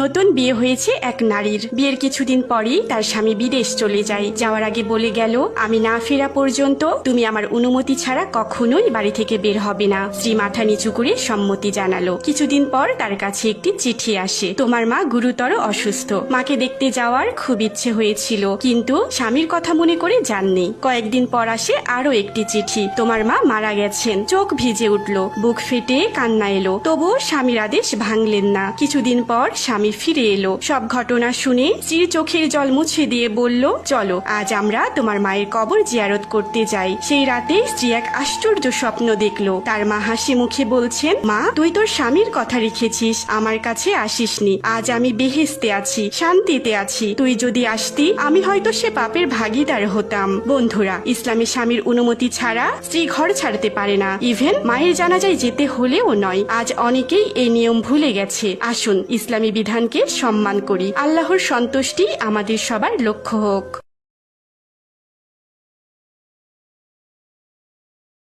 নতুন বিয়ে হয়েছে এক নারীর। বিয়ের কিছুদিন পরেই তার স্বামী বিদেশ চলে যায়। যাওয়ার আগে বলে গেল, আমি না ফেরা পর্যন্ত তুমি আমার অনুমতি ছাড়া কখনোই বাড়ি থেকে বের হবে না। স্ত্রী মাথা নিচু করে সম্মতি জানালো। কিছুদিন পর তার কাছে একটি চিঠি আসে, তোমার মা গুরুতর অসুস্থ, মাকে দেখতে যাওয়ার খুব ইচ্ছে হয়েছিল, কিন্তু স্বামীর কথা মনে করে যাননি। কয়েকদিন পর আসে আরো একটি চিঠি, তোমার মা মারা গেছেন। চোখ ভিজে উঠল, বুক ফেটে কান্না এলো, তবুও স্বামীর আদেশ ভাঙলেন না। কিছুদিন পর স্বামী ফিরে এলো। সব ঘটনা শুনে স্ত্রীর চোখের জল মুছে দিয়ে বলল, চলো আজ আমরা তোমার মায়ের কবর জিয়ারত করতে যাই। সেই রাতে স্ত্রী এক আশ্চর্য স্বপ্ন দেখলো। তার মা হাসি মুখে বলছেন, মা তুই তোর স্বামীর কথা রেখেছিস, আমার কাছে আসিসনি। আজ আমি বেহেশতে আছি, শান্তিতে আছি। তুই যদি আসতি আমি হয়তো সে পাপের ভাগীদার হতাম। বন্ধুরা, ইসলামে স্বামীর অনুমতি ছাড়া স্ত্রী ঘর ছাড়তে পারে না, ইভেন মায়ের জানাজায় যেতে হলেও নয়। আজ অনেকেই এই নিয়ম ভুলে গেছে। আসুন ইসলামী বিধানকে সম্মান করি। আল্লাহর সন্তুষ্টি আমাদের সবার লক্ষ্য হোক।